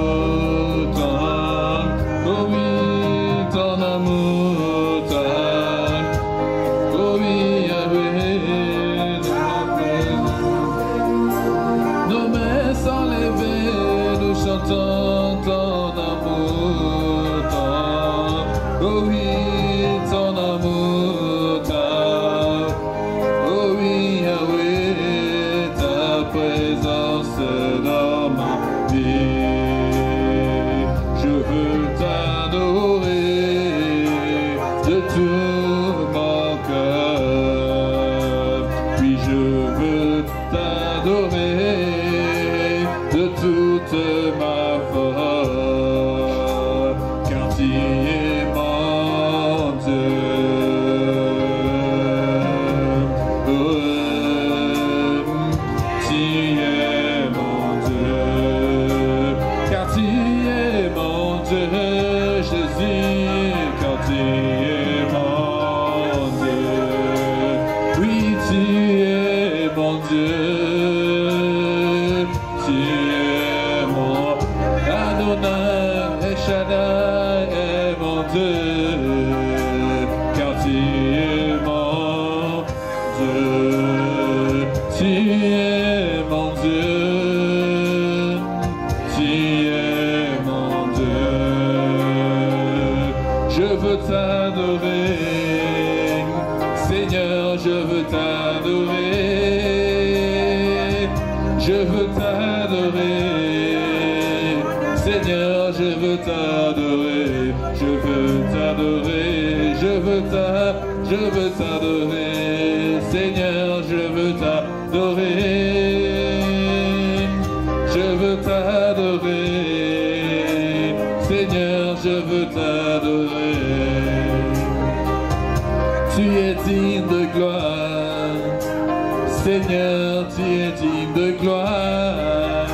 oh oui, ton amour, oh oui, Yahweh, nos mains sont levées, nous chantons ton amour, oh oui, ton amour, oh oui, Yahweh, ta présence dans ma vie. Je veux t'adorer de tout mon cœur. Oui, je veux t'adorer de toute ma force, car tu es mon Dieu. Tu es mon Dieu, car tu es mon Dieu, Jésus, car tu es mon Dieu. Oui, tu es mon Dieu, tu es mon Adonai, El Shaddai est mon Dieu, car tu es mon Dieu, tu es mon Dieu, tu es mon Dieu. Je veux t'adorer, Seigneur, je veux t'adorer, je veux t'adorer, Seigneur, je veux t'adorer, je veux t'adorer, je veux t'adorer, Seigneur, je veux t'adorer, je veux t'adorer, Seigneur, je veux t'adorer. Tu es digne de gloire, Seigneur, tu es digne de gloire,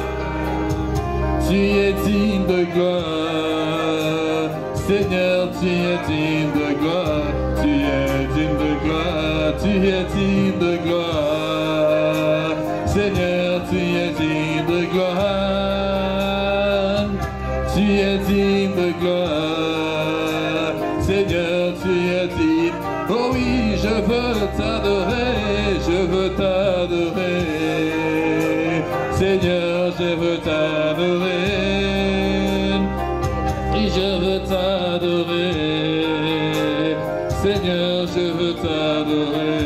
tu es digne de gloire, Seigneur, tu es digne de gloire, tu es digne de gloire, tu es digne de gloire, Seigneur, tu es digne de gloire, tu es digne de gloire, Seigneur, tu es digne. Oh oui, je veux t'adorer, je veux t'adorer, Seigneur, je veux t'adorer, et je veux t'adorer, Seigneur, je veux t'adorer.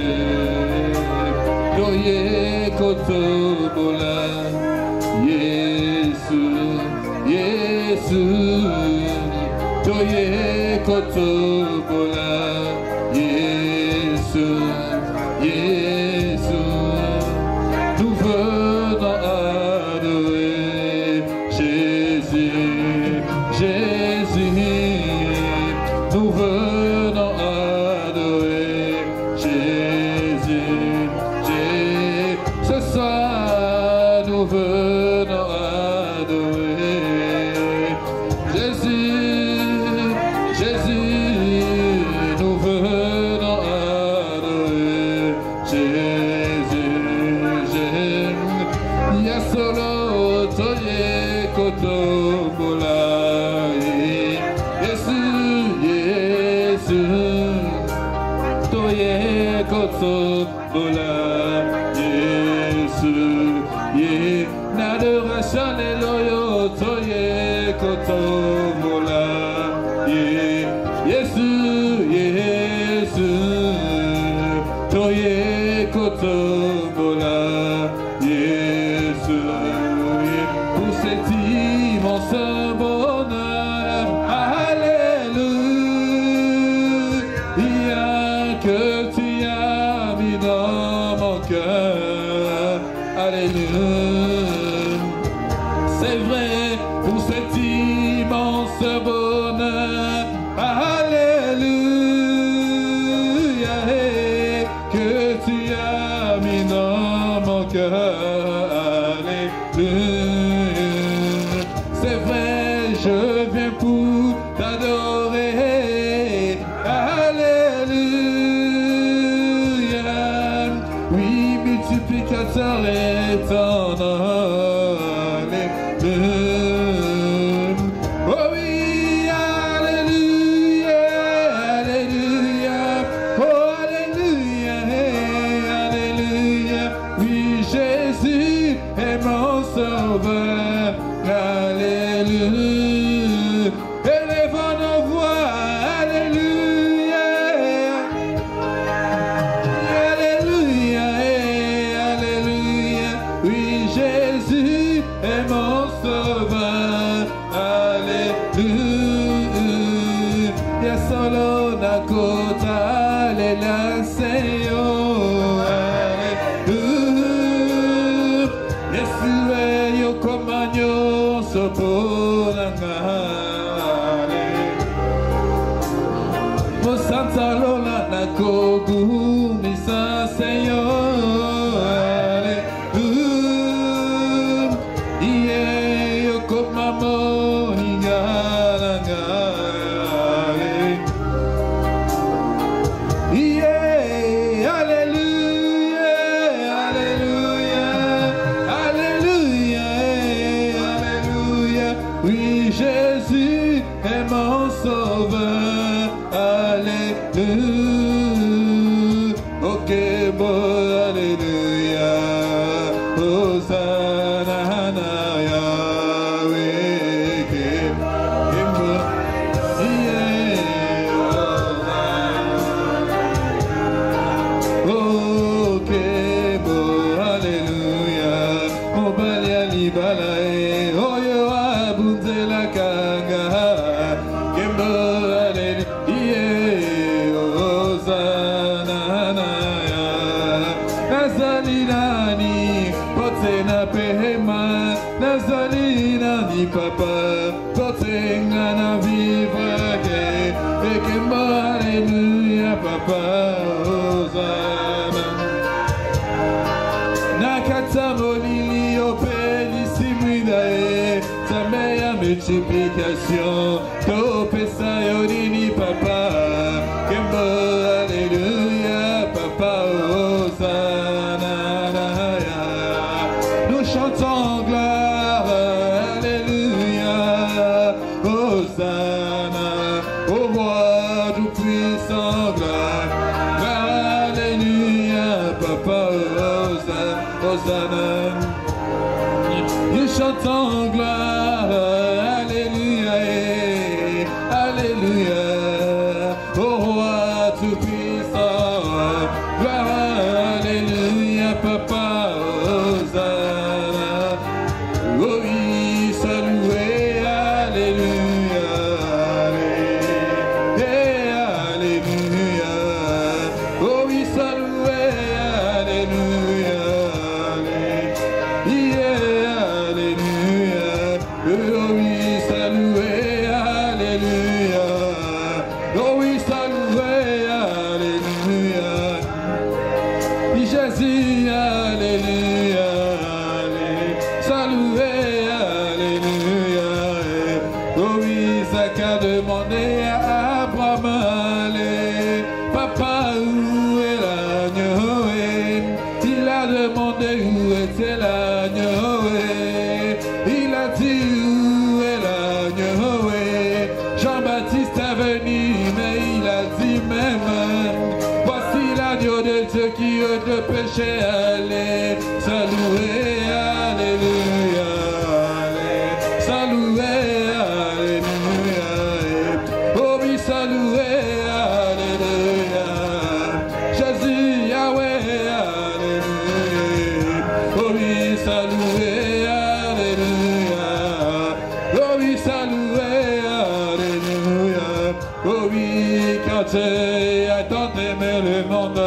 Doye koto bola, Yesu, Yesu, doye koto bola, Yesu. Ce soir, nous venons adorer Jésus, Jésus, nous venons adorer Jésus, Jésus. Ya solo toye kotombola Jésus, Jésus, toye kotombola Jésus, ye n'adoration eloyo toye kotombola Jésus, Jésus, toye kotombola Jésus, pour cet immense bonheur, alléluia, que tu as mis dans mon cœur, alléluia. C'est vrai, pour cet immense bonheur, alléluia, que tu as mis dans mon cœur. C'est vrai, je viens pour t'adorer. Alléluia. Oui, multiplicateur est ton nom. Alléluia. Oh oui, alléluia, alléluia. Oh alléluia, alléluia. Oui, Jésus est mon sauveur. Alléluia. Élevons nos voix. Alléluia. Alléluia. Alléluia. Oui, Jésus est mon sauveur. Alléluia. Ya solo na kota lela seyo. Alléluia. Yesue yo komanyo sopolangale. Mo santa lola na kogu misa seyo. Alléluia. Iye yo komamo hingalangale. Iye, alléluia, alléluia, alléluia, alléluia. Oui, Jésus est mon sauveur. Alléluia. Ok, bon, alléluia. Hosanna, Yahweh. Ok, bon, alléluia. Oh, balia libalae. Oh, yo abunze la kanga. Kembo, alléluia. Hosanna, Nazalina pote na pehema. Nazalina ni papa. Pote na vivre. Et kembo, alléluia, papa. Hosanna. Nakata molili opelisimuidae. Ta meilleure multiplication. Topesa yorini papa. Kembo, alléluia, papa. Hosanna. Nous chantons gloire. Alléluia. Hosanna. Au roi tout puissant gloire. Alléluia, papa. Hosanna. Nous chantons gloire, alléluia, alléluia, au roi tout puissant, gloire, alléluia, papa, Hosanna. Oh oui, salué, alléluia, alléluia, oh oui, salué, alléluia. Alléluia, était l'agneau? Il a dit où est l'agneau? Jean-Baptiste est venu, mais il a dit même, voici l'agneau de Dieu qui ôte le péché. Allez, saluez, alléluia. Saluez, alléluia. Oh oui, saluez, alléluia. Jésus, Yahweh, alléluia. Oh oui, saluez, alléluia. Oh oui, saluez, alléluia. Oh oui, car Dieu a tant aimé le monde,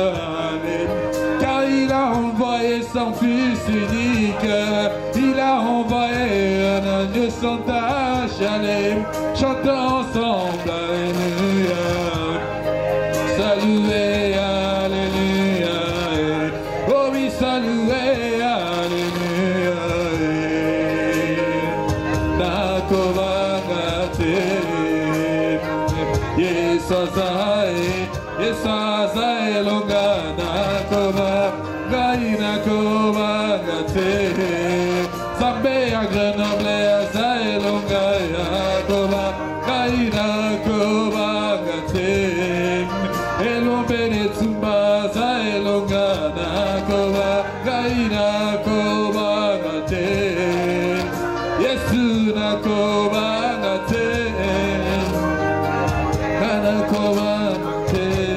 car il a envoyé son Fils unique. Il a envoyé un agneau sans tache. Allez, chantons ensemble, alléluia. Saluez, alléluia. Oh oui, saluez, alléluia. Nakovagate, Yesazae longa, Nakovagate. Zambe à Grenoble, Azae longa, Yakoba, Kaina Koba Gate, Elombene Tumba, Zae longa, Nakoba, Kaina Koba Gate, Yesu Nakoba Gate, Kana Koba Gate.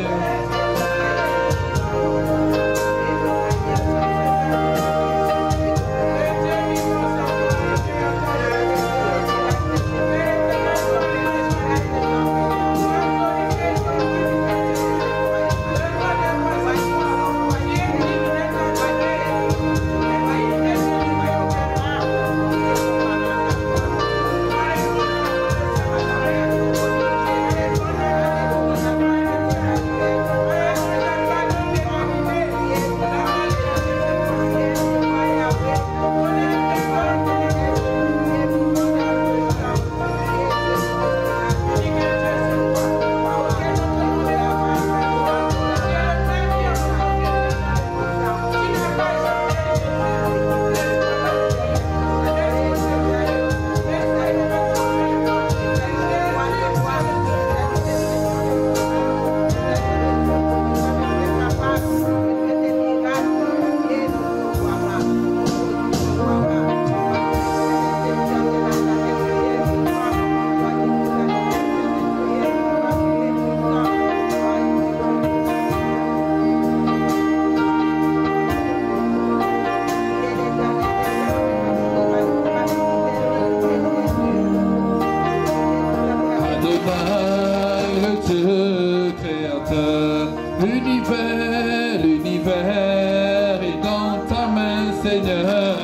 L'univers est dans ta main, Seigneur,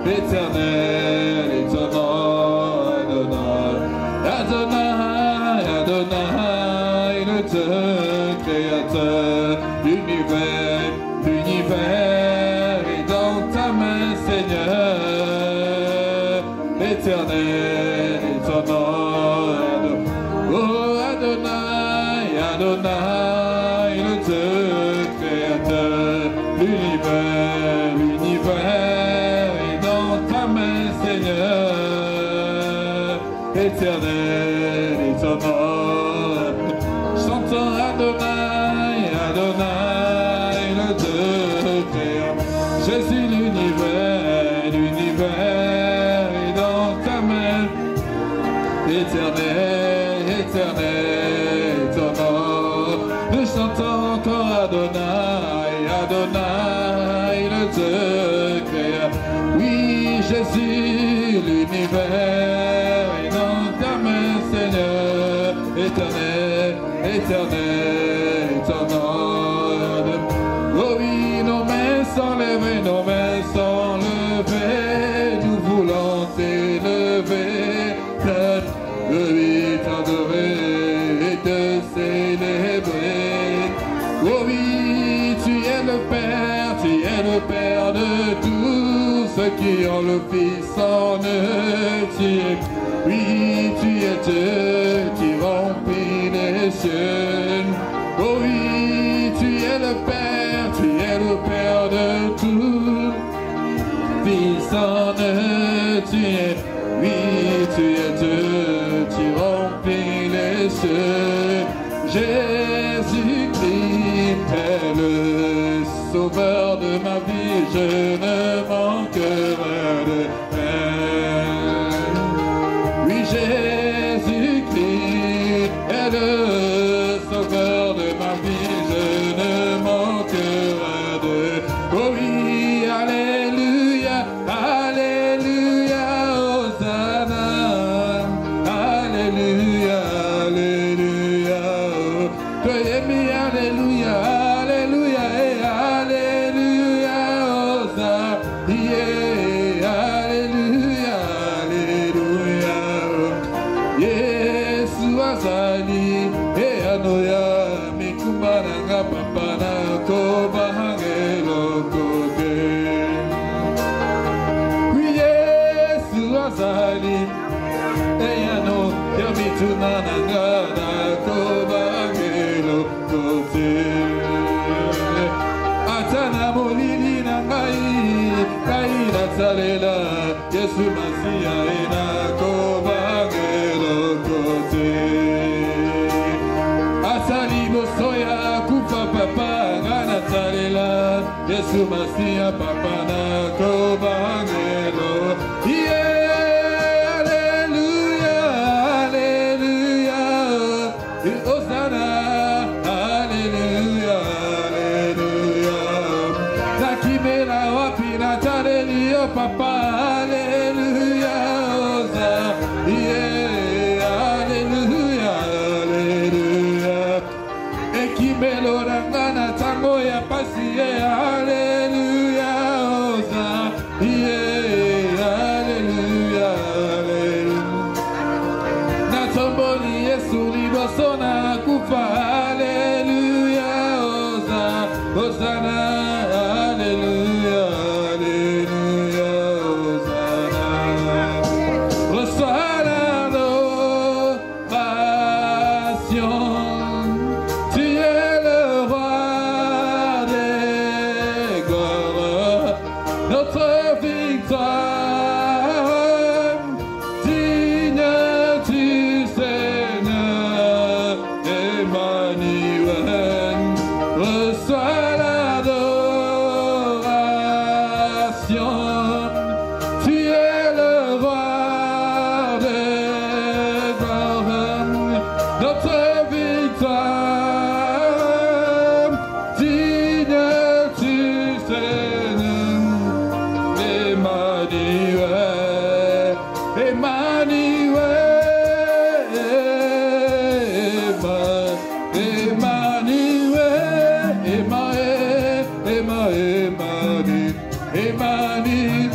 l'éternel, étonnant, Adonai, Adonai, le Dieu créateur. L'univers est dans ta main, Seigneur, l'éternel, étonnant, oh Adonai, Adonai, le Dieu créateur. L'univers est dans ta main, Seigneur, éternel, étonnant. Chantons Adonai, Adonai, le Dieu créateur. Jésus, l'univers est dans ta main, éternel, éternel, étonnant. Nous chantons encore Adonai, Adonai, le Dieu créateur. Oui, Jésus, l'univers est dans ta main, Seigneur, éternel, éternel, étonnant. Oh oui, nos mains sont levées, nos mains sont levées, nous voulons t'élever, oui, t'adorer et te célébrer. Oh oui, tu es le Père, tu es le Père de tous ceux qui ont le Fils en eux. Oui, tu es Dieu qui remplit les cieux. Oh oui, tu es le Père de tous tu es, oui, tu es Dieu, tu remplis les cieux. Jésus-Christ est le sauveur de ma vie, je ne manquerai de rien. Oui, Jésus-Christ est le sauveur de ma vie, je ne manquerai de. Oh oui, alléluia, alléluia, Hosanna, alléluia, alléluia. Alléluia, alléluia, alléluia, Hosanna, yeah, alléluia, alléluia. Yesu azali, anoya, mikumbana papana, kobahangelo kote. Yesu azali, ano, yamituna nangana, kobahangelo kote. Atana molili na ngai, kai na tsalela, Yesu Masia ena kobangelo kote. Asali bosoya kufa papa ngana tsalela, Yesu Masia papa na kobangelo. Yeah, alléluia, alléluia, Hosanna, alléluia, alléluia. Nakimela wapina tarelio papa, alléluia, Hosanna, yeah, alléluia, alléluia. Ekimelo rangana tango ya pasi, alléluia, Hosanna, yeah, alléluia, alléluia. Natomboli Yesu libosona kufa, alléluia, Hosanna, Hosanna, alléluia, alléluia, Hosanna. Reçois l'adoration, tu es le roi des gloires, notre victoire. Digne du Seigneur, Emmanuel, reçois l'adoration. Tu es le roi des gloires, notre victoire. Digne du Seigneur, Emmanuel, Emmanuel, Emmanuel, Emmanuel, Emmanuel, Emmanuel,